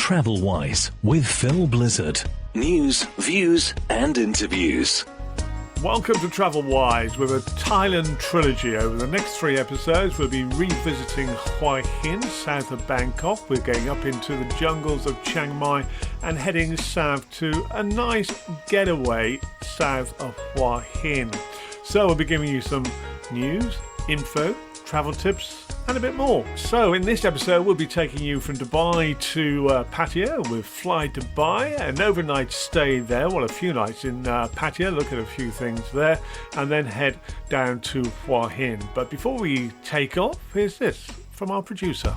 TravelWise with Phil Blizzard. News, views and interviews. Welcome to TravelWise with a Thailand trilogy. Over the next 3 episodes, we'll be revisiting Hua Hin, south of Bangkok. We're going up into the jungles of Chiang Mai and heading south to a nice getaway south of Hua Hin. So we'll be giving you some news, info, travel tips and a bit more. So in this episode, we'll be taking you from Dubai to Pattaya with flydubai, an overnight stay there, well, a few nights in Pattaya, look at a few things there, and then head down to Hua Hin. But before we take off, here's this from our producer.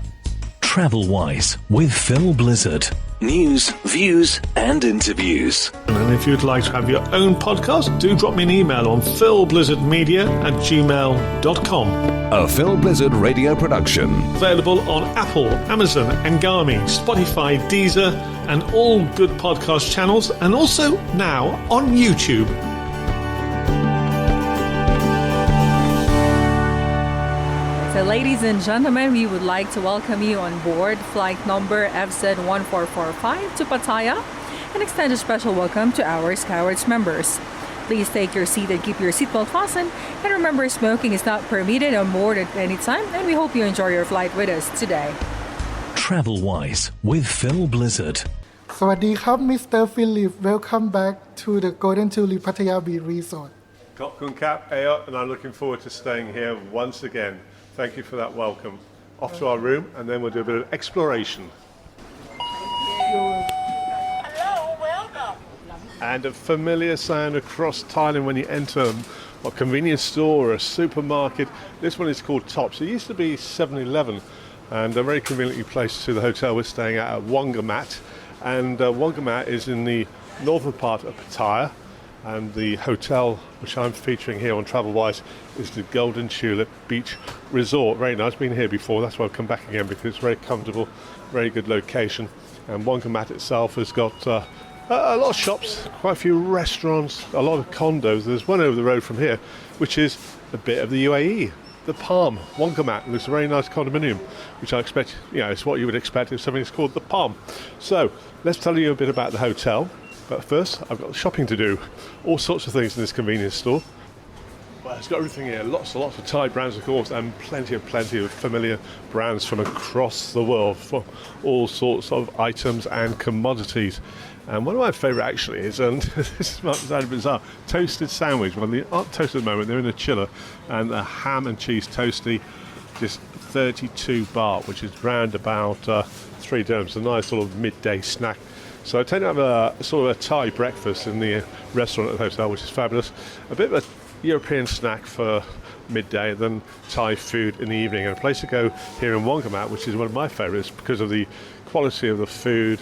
TravelWise with Phil Blizzard. News, views and interviews. And if you'd like to have your own podcast, do drop me an email on philblizzardmedia@gmail.com. A Phil Blizzard radio production. Available on Apple, Amazon, Ngami, Spotify, Deezer, and all good podcast channels, and also now on YouTube. So ladies and gentlemen, we would like to welcome you on board flight number FZ1445 to Pattaya and extend a special welcome to our Skywards members. Please take your seat and keep your seatbelt fastened, and remember, smoking is not permitted on board at any time, and we hope you enjoy your flight with us today. TravelWise with Phil Blizzard. สวัสดีครับ Mr. Philip. Welcome back to the Golden Tulip Pattaya Beach Resort. Kokun Kap Ayot, and I'm looking forward to staying here once again. Thank you for that welcome. Off to our room, and then we'll do a bit of exploration. And a familiar sound across Thailand when you enter a convenience store or a supermarket. This one is called Tops. It used to be 7-Eleven, and they're very conveniently placed to the hotel we're staying at Wongamat. And Wongamat is in the northern part of Pattaya, and the hotel which I'm featuring here on TravelWise is the Golden Tulip Beach Resort. Very nice, been here before, that's why I've come back again, because it's very comfortable, very good location. And Wongamat itself has got a lot of shops, quite a few restaurants, a lot of condos. There's one over the road from here, which is a bit of the UAE. The Palm, Wongamat, looks a very nice condominium, which I expect, it's what you would expect if something's called the Palm. So, let's tell you a bit about the hotel. But first, I've got shopping to do. All sorts of things in this convenience store. Well, it's got everything here. Lots and lots of Thai brands, of course, and plenty of familiar brands from across the world for all sorts of items and commodities. And one of my favourite actually is, and this might sound bizarre, toasted sandwich. Well, they aren't toasted at the moment, they're in a chiller. And a ham and cheese toasty, just 32 baht, which is round about 3 dirhams. A nice sort of midday snack. So I tend to have a sort of a Thai breakfast in the restaurant at the hotel, which is fabulous. A bit of a European snack for midday, then Thai food in the evening. And a place to go here in Wongamat, which is one of my favourites because of the quality of the food,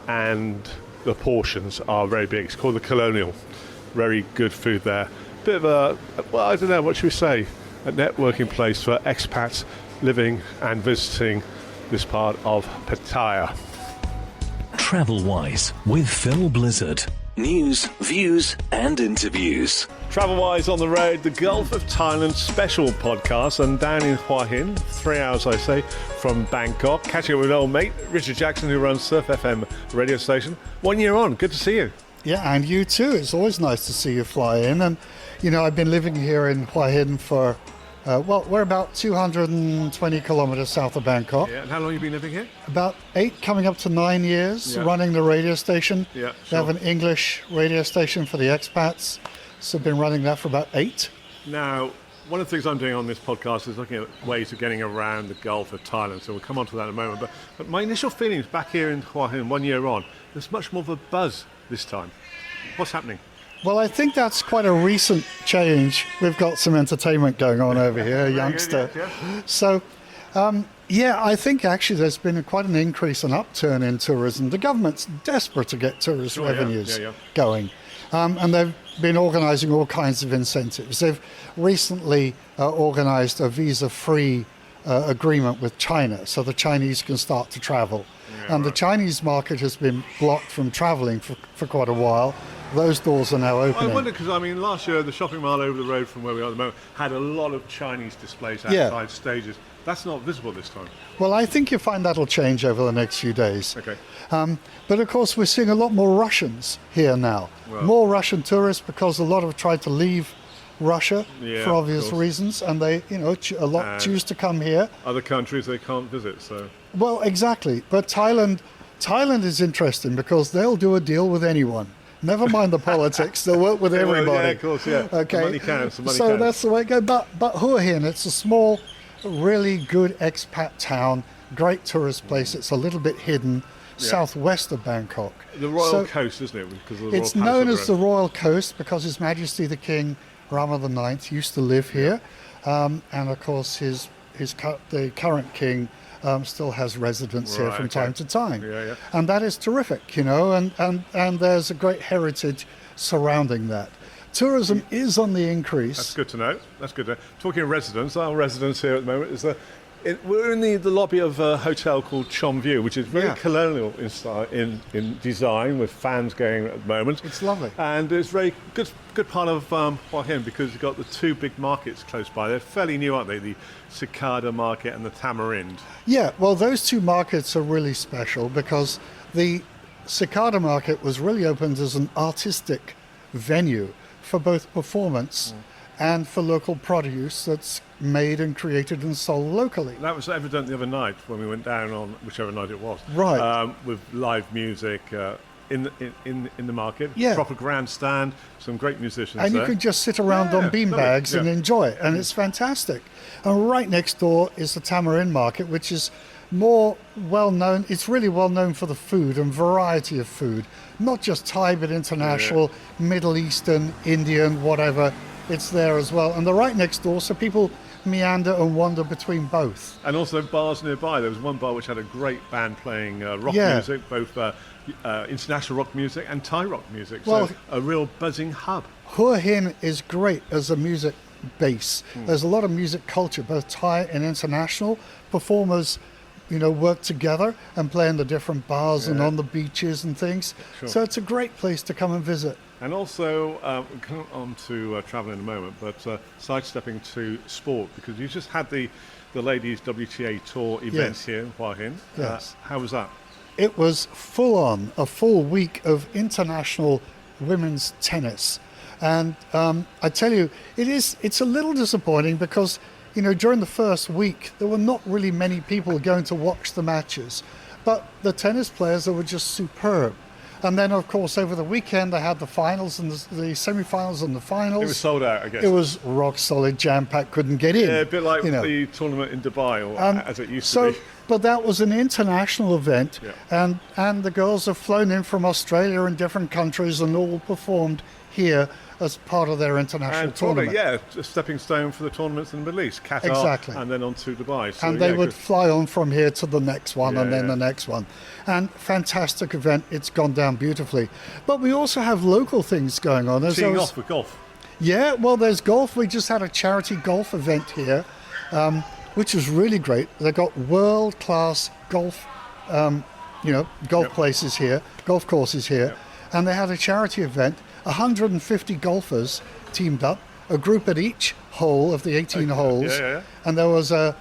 and the portions are very big. It's called the Colonial. Very good food there. Bit of a, well, I don't know, what should we say? A networking place for expats living and visiting this part of Pattaya. TravelWise with Phil Blizzard. News, views and interviews. TravelWise on the road, the Gulf of Thailand special podcast, and down in Hua Hin, 3 hours I say, from Bangkok, catching up with an old mate, Richard Jackson, who runs Surf FM radio station. 1 year on, good to see you. Yeah, and you too. It's always nice to see you fly in. And, I've been living here in Hua Hin for, we're about 220 kilometers south of Bangkok. Yeah, and how long have you been living here? About 8, coming up to 9 years, running the radio station. Yeah, sure. We have an English radio station for the expats, so I've been running that for about 8. Now, one of the things I'm doing on this podcast is looking at ways of getting around the Gulf of Thailand, so we'll come on to that in a moment. But my initial feelings back here in Hua Hin 1 year on, there's much more of a buzz this time. What's happening? Well, I think that's quite a recent change. We've got some entertainment going on over here, a youngster. Good, yes. So, I think actually there's been quite an increase and upturn in tourism. The government's desperate to get tourist revenues going. And they've been organising all kinds of incentives. They've recently organised a visa-free agreement with China, so the Chinese can start to travel. And the Chinese market has been blocked from travelling for quite a while. Those doors are now opening. I wonder, because last year the shopping mall over the road from where we are at the moment had a lot of Chinese displays outside stages. That's not visible this time. Well, I think you find that'll change over the next few days. Okay. But of course, we're seeing a lot more Russians here now. Well, more Russian tourists because a lot have tried to leave Russia Yeah, for of obvious course. reasons, and they, a lot And- choose to come here. Other countries they can't visit, so Well, exactly. But Thailand is interesting because they'll do a deal with anyone. Never mind the politics; they'll work with everybody. Well, yeah, of course, yeah. Okay. The money counts. The money So counts. that's the way it goes. But Hua Hin, it's a small, really good expat town, great tourist place. It's a little bit hidden, southwest of Bangkok. The Royal So Coast, isn't it? Because of the it's Royal known Palace as the Royal Coast because His Majesty the King Rama IX used to live here, and of course the current king still has residence here Right, from okay. time to time. Yeah, yeah. And that is terrific, and there's a great heritage surrounding that. Tourism is on the increase. That's good to know. That's good to know. Talking of residence, our residence here at the moment is we're in the lobby of a hotel called Chom View, which is very Yeah. colonial in style, in design, with fans going at the moment. It's lovely. And it's very good part of Hua Hin because you've got the two big markets close by. They're fairly new, aren't they? The Cicada Market and the Tamarind. Yeah, well, those two markets are really special because the Cicada Market was really opened as an artistic venue for both performance and for local produce that's made and created and sold locally. That was evident the other night when we went down on whichever night it was. Right. With live music in the market. Yeah. Proper grandstand, some great musicians And there. you can just sit around on lovely, beanbags and yeah. enjoy it, and it's fantastic. And right next door is the Tamarind Market, which is more well known. It's really well known for the food and variety of food, not just Thai but international, Middle Eastern, Indian, whatever. It's there as well, and they're right next door, so people meander and wander between both. And also bars nearby. There was one bar which had a great band playing rock Yeah. music, both international rock music and Thai rock music. Well- So a real buzzing hub. Hua Hin is great as a music base. There's a lot of music culture, both Thai and international. Performers, work together and play in the different bars and Yeah. on the beaches and things. Sure. So it's a great place to come and visit. And also, we'll come on to travel in a moment, but sidestepping to sport, because you just had the ladies WTA Tour event Yes. here in Hua Hin. Yes. How was that? It was full on, a full week of international women's tennis. And I tell you, it's a little disappointing because, during the first week, there were not really many people going to watch the matches. But the tennis players, they were just superb. And then, of course, over the weekend, they had the finals and the semi-finals and the finals. It was sold out, I guess. It was rock solid, jam-packed, couldn't get in. Yeah, a bit like you know. the tournament in Dubai, or as it used So, to be. but that was an international event, Yeah. and the girls have flown in from Australia and different countries and all performed here as part of their international And tournament. a stepping stone for the tournaments in the Middle East, Qatar, Exactly. and then on to Dubai. So, And they yeah, would good. fly on from here to the next one and Yeah, then yeah. the next one. And fantastic event. It's gone down beautifully. But we also have local things going on. As I Teeing was- off with golf. Yeah, well, there's golf. We just had a charity golf event here, which was really great. They've got world-class golf, golf places here, golf courses here. And they had a charity event. 150 golfers teamed up, a group at each hole of the 18 holes. yeah. And there was a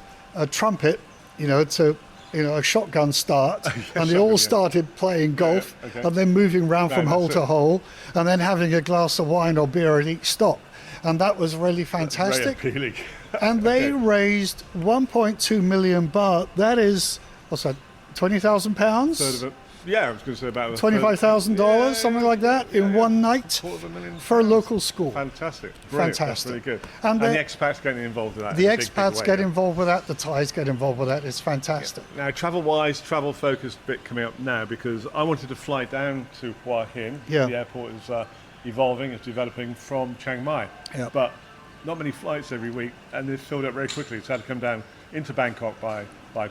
trumpet, a shotgun start. And they all shotgun, yeah. started playing golf okay. and then moving around from Right, hole that's to it. hole and then having a glass of wine or beer at each stop. And that was really fantastic. Very appealing. And they raised 1.2 million baht. That is, what's that, 20,000 pounds? Third of it. Yeah, I was going to say about $25,000, Yeah, something like that, in one night £250,000 for a local school. Fantastic. Brilliant. Fantastic. That's really good. And And they- the expats getting involved with that. The in a big, big expats way, get yeah. involved with that, the Thais get involved with that. It's fantastic. Now, travel-wise, travel-focused bit coming up now, because I wanted to fly down to Hua Hin. Yeah. The airport is evolving, it's developing from Chiang Mai. Yeah. But not many flights every week, and they've filled up very quickly. So I had to come down into Bangkok by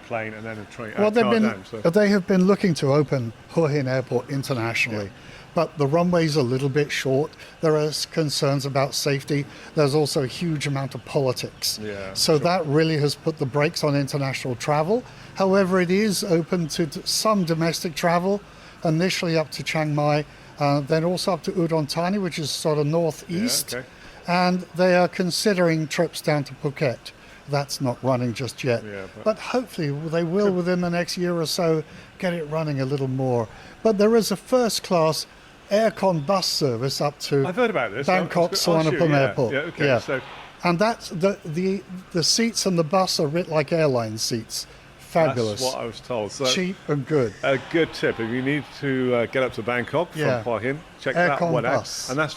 plane and then a train Well, down. So. they have been looking to open Hua Hin Airport internationally, but the runway's a little bit short. There are concerns about safety. There's also a huge amount of politics. Yeah, So sure. that really has put the brakes on international travel. However, it is open to some domestic travel, initially up to Chiang Mai, then also up to Udon Thani, which is sort of northeast. okay. And they are considering trips down to Phuket that's not running just yet. Yeah, but hopefully they will within the next year or so get it running a little more. But there is a first-class aircon bus service up to I've heard about this. Bangkok Suvarnabhumi Airport. Yeah, okay. So, and that's the seats on the bus are writ like airline seats. Fabulous. That's what I was told. So cheap and good. A good tip if you need to get up to Bangkok from Hua Hin, check that Aircon one bus. out. And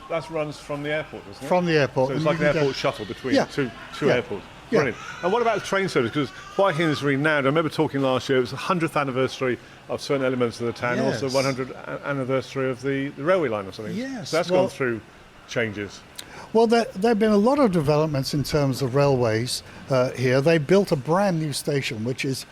that runs from the airport, doesn't it? From the airport. So it's like an airport shuttle between two airports. Yeah. Brilliant. And what about the train service? Because Hua Hin is renowned. I remember talking last year, it was the 100th anniversary of certain elements of the town, Yes. also 100th anniversary of the railway line or something. Yes. So that's gone through changes. Well, there have been a lot of developments in terms of railways here. They built a brand new station, which is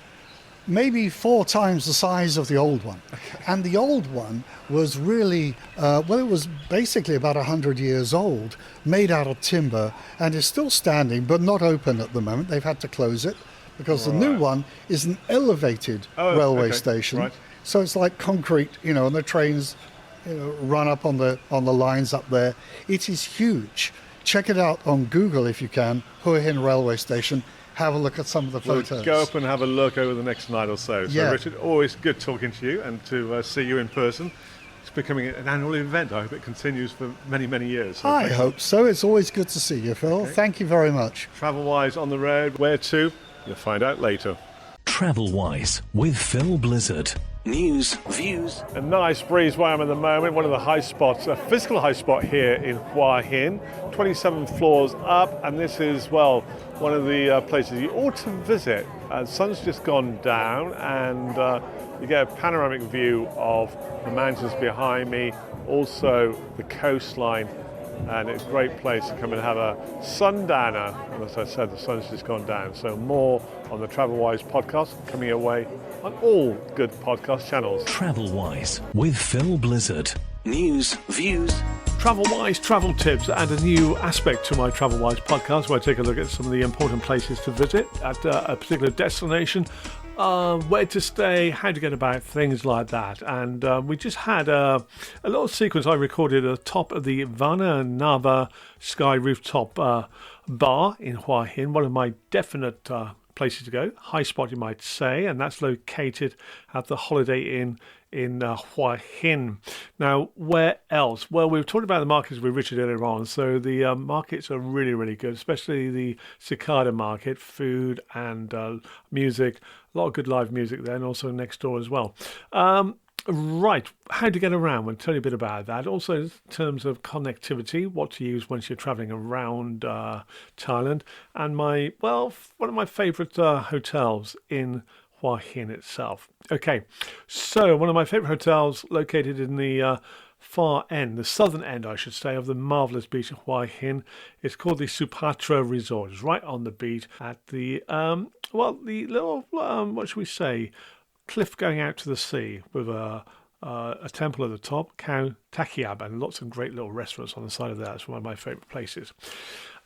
maybe 4 times the size of the old one. Okay. And the old one was really, it was basically about 100 years old, made out of timber, and is still standing, but not open at the moment. They've had to close it because the new one is an elevated railway station. Right. So it's like concrete, and the trains run up on the lines up there. It is huge. Check it out on Google if you can, Hua Hin Railway Station. Have a look at some of the photos. We'll go up and have a look over the next night or so. So, Richard, always good talking to you and to see you in person. It's becoming an annual event. I hope it continues for many, many years. So I hope so. It's always good to see you, Phil. Okay. Thank you very much. TravelWise on the road. Where to? You'll find out later. TravelWise with Phil Blizzard. News, views. A nice breeze where I'm at the moment, one of the high spots, a physical high spot here in Hua Hin, 27 floors up, and this is, one of the places you ought to visit. The sun's just gone down and you get a panoramic view of the mountains behind me, also the coastline, and it's a great place to come and have a sundowner. And as I said, the sun's just gone down. So more on the TravelWise podcast coming your way on all good podcast channels. TravelWise with Phil Blizzard. News, views. TravelWise travel tips and a new aspect to my TravelWise podcast where I take a look at some of the important places to visit at a particular destination, where to stay, how to get about, things like that. And we just had a little sequence I recorded at the top of the Vana Nava Sky Rooftop Bar in Hua Hin, one of my definite places to go, high spot you might say, and that's located at the Holiday Inn in Hua Hin. Now, where else? Well, we've talked about the markets with Richard earlier on, so the markets are really, really good, especially the Cicada market, food and music, a lot of good live music there, and also next door as well. Right, how to get around, we'll tell you a bit about that. Also, in terms of connectivity, what to use once you're travelling around Thailand, and one of my favourite hotels in Hua Hin itself. Okay, so one of my favourite hotels located in the far end, the southern end, I should say, of the marvellous beach of Hua Hin. It's called the Royal Resort. It's right on the beach at the, the little, what should we say, cliff going out to the sea with a temple at the top, Khao Tao, and lots of great little restaurants on the side of that. It's one of my favourite places.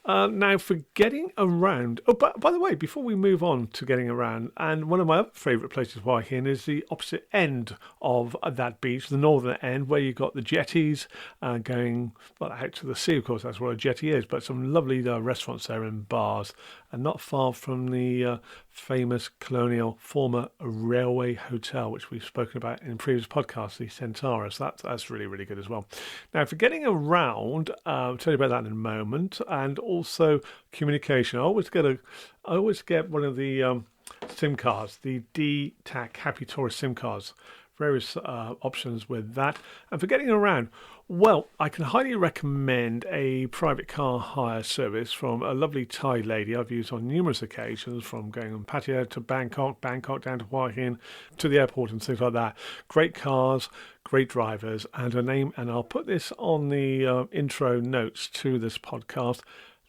Now, for getting around... Oh, by the way, before we move on to getting around, and one of my other favourite places, Hua Hin, is the opposite end of that beach, the northern end, where you've got the jetties going out to the sea. Of course, that's where a jetty is, but some lovely restaurants there and bars, and not far from the famous colonial former railway hotel, which we've spoken about in previous podcasts, the Centaurus. That's really, really good as well. Now, for getting around, I'll tell you about that in a moment, and also communication. I always get one of the SIM cards, the DTAC Happy Tourist SIM cards. Various options with that. And for getting around, well, I can highly recommend a private car hire service from a lovely Thai lady I've used on numerous occasions, from going on Pattaya to Bangkok down to Hua Hin to the airport and things like that. Great cars, great drivers, and her name, and I'll put this on the intro notes to this podcast,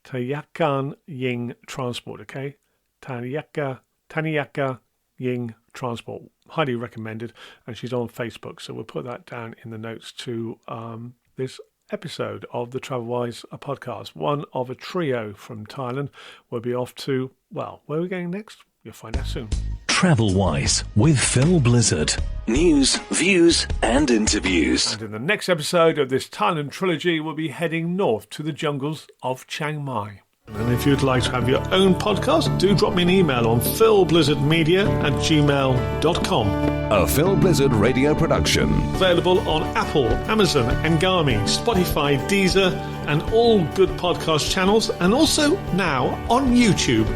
Tayakan Ying Transport, okay? Taniyaka Ying Transport. Highly recommended, and she's on Facebook, so we'll put that down in the notes to this episode of the TravelWise podcast. One of a trio from Thailand. We'll be off to, where are we going next? You'll find out soon. TravelWise with Phil Blizzard. News, views and interviews. And in the next episode of this Thailand trilogy, we'll be heading north to the jungles of Chiang Mai. And if you'd like to have your own podcast, do drop me an email on philblizzardmedia@gmail.com. A Phil Blizzard radio production. Available on Apple, Amazon, Angami, Spotify, Deezer, and all good podcast channels, and also now on YouTube.